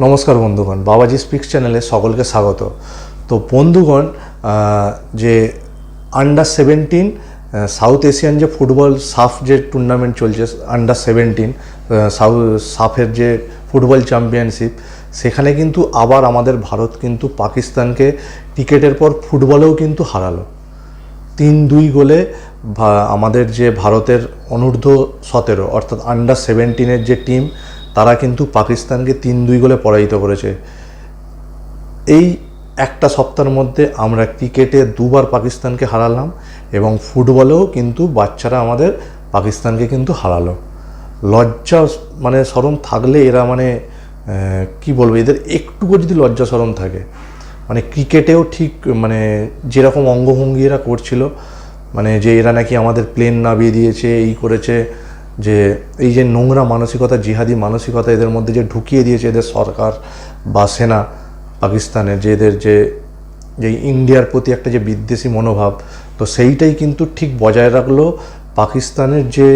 নমস্কার বন্ধুগণ, বাবাজি স্পিক্স চ্যানেলে সকলকে স্বাগত। তো বন্ধুগণ, যে আন্ডার 17 সাউথ এশিয়ান যে ফুটবল সাফ যে টুর্নামেন্ট চলছে, আন্ডার 17 সাফের যে ফুটবল চ্যাম্পিয়নশিপ, সেখানে কিন্তু আবার আমাদের ভারত কিন্তু পাকিস্তানকে ক্রিকেটের পর ফুটবলেও কিন্তু হারালো 3-2 গোলে। আমাদের যে ভারতের অনূর্ধ্ব 17 অর্থাৎ আন্ডার 17 যে টিম, তারা কিন্তু পাকিস্তানকে 3-2 গোলে পরাজিত করেছে। এই একটা সপ্তাহের মধ্যে আমরা ক্রিকেটে দুবার পাকিস্তানকে হারালাম এবং ফুটবলেও কিন্তু বাচ্চারা আমাদের পাকিস্তানকে কিন্তু হারালো। লজ্জা মানে শরম থাকলে এরা কি বলবো, এদের একটুকু যদি লজ্জা শরম থাকে, ক্রিকেটেও ঠিক যেরকম অঙ্গভঙ্গি এরা করছিল, যে এরা নাকি আমাদের প্লেন নামিয়ে দিয়েছে, এই করেছে, যে এই যে নোংরা মানসিকতা, জিহাদি মানসিকতা এদের মধ্যে যে ঢুকিয়ে দিয়েছে এদের সরকার বা সেনা পাকিস্তানের, যে এদের যে ইন্ডিয়ার প্রতি একটা যে বিদ্বেষী মনোভাব, তো সেইটাই কিন্তু ঠিক বজায় রাখলো পাকিস্তানের যে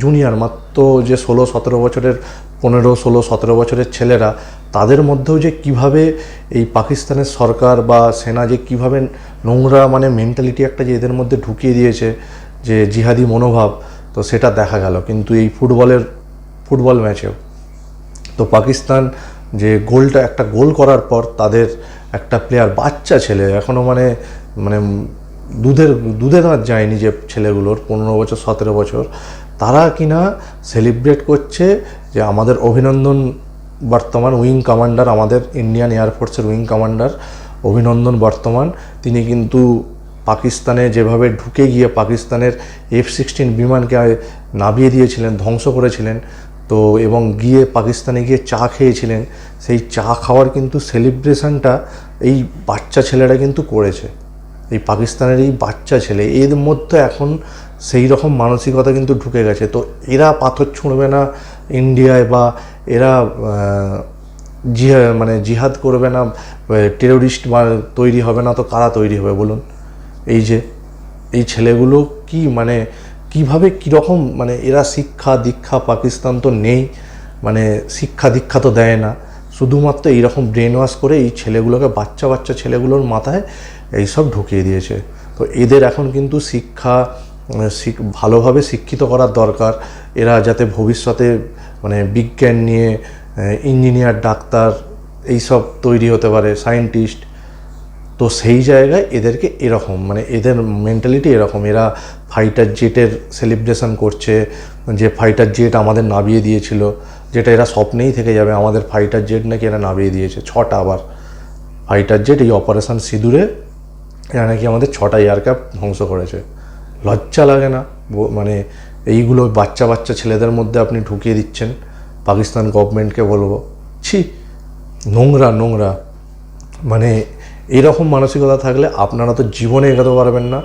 জুনিয়র, মাত্র যে 16-17 বছরের, 15-16-17 বছরের ছেলেরা, তাদের মধ্যেও যে কিভাবে এই পাকিস্তানের সরকার বা সেনা যে কিভাবে নোংরা মেন্টালিটি একটা যে এদের মধ্যে ঢুকিয়ে দিয়েছে, যে জিহাদি মনোভাব, তো সেটা দেখা গেল কিন্তু এই ফুটবল ম্যাচেও। তো পাকিস্তান যে একটা গোল করার পর তাদের একটা প্লেয়ার, বাচ্চা ছেলে, এখনও মানে দুধের হাত যায়নি যে ছেলেগুলোর, 15 বছর 17 বছর, তারা কিনা সেলিব্রেট করছে যে আমাদের অভিনন্দন বর্তমান উইং কমান্ডার, আমাদের ইন্ডিয়ান এয়ারফোর্সের উইং কমান্ডার অভিনন্দন বর্তমান, তিনি কিন্তু পাকিস্তানে যেভাবে ঢুকে গিয়ে পাকিস্তানের F-16 বিমানকে নামিয়ে দিয়েছিলেন, ধ্বংস করেছিলেন, তো এবং গিয়ে পাকিস্তানে গিয়ে চা খেয়েছিলেন, সেই চা খাওয়ার কিন্তু সেলিব্রেশনটা এই বাচ্চা ছেলেরা কিন্তু করেছে। এই পাকিস্তানের এই বাচ্চা ছেলে, এর মধ্যে এখন সেই রকম মানসিকতা কিন্তু ঢুকে গেছে। তো এরা পাথর ছুঁড়বে না ইন্ডিয়ায়, বা এরা জিহাদ করবে না, টেরোরিস্ট তৈরি হবে না, তো কারা তৈরি হবে বলুন? এই ছেলেগুলো কি কিভাবে কীরকম, এরা শিক্ষা দীক্ষা, পাকিস্তান তো নেই, শিক্ষা দীক্ষা তো দেয় না, শুধুমাত্র এইরকম ব্রেন ওয়াশ করে এই ছেলেগুলোকে, বাচ্চা ছেলেগুলোর মাথায় এইসব ঢুকিয়ে দিয়েছে। তো এদের এখন কিন্তু ভালোভাবে শিক্ষিত করার দরকার, এরা যাতে ভবিষ্যতে বিজ্ঞান নিয়ে ইঞ্জিনিয়ার, ডাক্তার এইসব তৈরি হতে পারে, সায়েন্টিস্ট। তো সেই জায়গায় এদেরকে এরকম, এদের মেন্টালিটি এরকম, এরা ফাইটার জেটের সেলিব্রেশন করছে, যে ফাইটার জেট আমাদের নামিয়ে দিয়েছিল, যেটা এরা স্বপ্নেই থেকে যাবে, আমাদের ফাইটার জেট নাকি এরা নামিয়ে দিয়েছে 6টা আবার ফাইটার জেট, এই অপারেশন সিঁদুরে এরা নাকি আমাদের 6টা এয়ারক্রাফট ধ্বংস করেছে। লজ্জা লাগে না? এইগুলো বাচ্চা ছেলেদের মধ্যে আপনি ঢুকিয়ে দিচ্ছেন। পাকিস্তান গভর্নমেন্টকে বলবো, ছি, নোংরা। এইরকম মানসিকতা থাকলে আপনারা তো জীবনে এগোতে পারবেন না,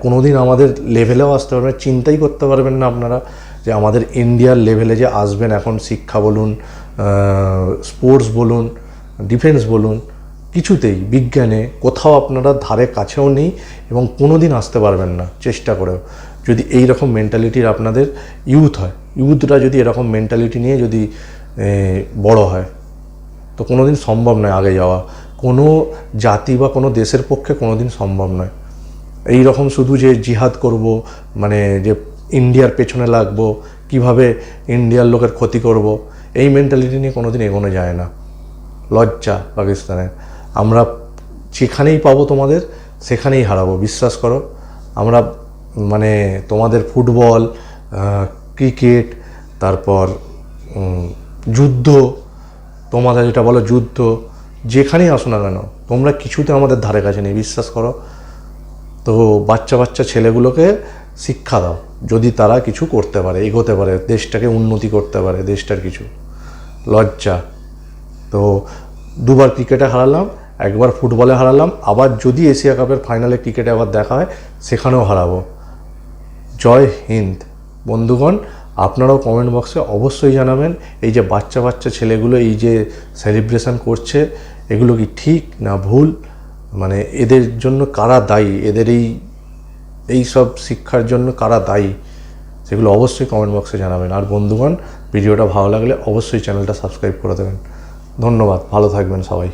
কোনোদিন আমাদের লেভেলেও আসতে পারবেন না, চিন্তাই করতে পারবেন না আপনারা যে আমাদের ইন্ডিয়ার লেভেলে যে আসবেন। এখন শিক্ষা বলুন, স্পোর্টস বলুন, ডিফেন্স বলুন, কিছুতেই, বিজ্ঞানে কোথাও আপনারা ধারে কাছেও নেই এবং কোনোদিন আসতে পারবেন না চেষ্টা করেও। যদি এই রকম মেন্টালিটির আপনাদের ইউথরা যদি এরকম মেন্টালিটি নিয়ে যদি বড় হয়, তো কোনোদিন সম্ভব নয় আগে যাওয়া, কোনো জাতি বা কোনো দেশের পক্ষে কোনোদিন সম্ভব নয়। এই রকম শুধু যে জিহাদ করব, যে ইন্ডিয়ার পেছনে লাগবো, কিভাবে ইন্ডিয়ার লোকের ক্ষতি করব, এই মেন্টালিটি নিয়ে কোনোদিন এগোনো যায় না। লজ্জা পাকিস্তানের। আমরা যেখানেই পাবো তোমাদের, সেখানেই হারাবো, বিশ্বাস করো। আমরা তোমাদের ফুটবল, ক্রিকেট, তারপর যুদ্ধ, তোমাদের যেটা বলো যুদ্ধ, যেখানেই আসো না কেন, তোমরা কিছুতে আমাদের ধারে কাছে নেই, বিশ্বাস করো। তো বাচ্চা ছেলেগুলোকে শিক্ষা দাও, যদি তারা কিছু করতে পারে, এগোতে পারে, দেশটাকে উন্নতি করতে পারে, দেশটার কিছু। লজ্জা। তো দুবার ক্রিকেটে হারালাম, একবার ফুটবলে হারালাম, আবার যদি এশিয়া কাপের ফাইনালে ক্রিকেটে আবার দেখা হয় সেখানেও হারাবো। জয় হিন্দ। বন্ধুগণ, আপনারাও কমেন্ট বক্সে অবশ্যই জানাবেন, এই যে বাচ্চা ছেলেগুলো এই যে সেলিব্রেশন করছে, এগুলো কি ঠিক না ভুল? এদের জন্য কারা দায়ী, এদের এই সব শিক্ষার জন্য কারা দায়ী, সেগুলো অবশ্যই কমেন্ট বক্সে জানাবেন। আর বন্ধুগণ, ভিডিওটা ভালো লাগলে অবশ্যই চ্যানেলটা সাবস্ক্রাইব করে দেবেন। ধন্যবাদ, ভালো থাকবেন সবাই।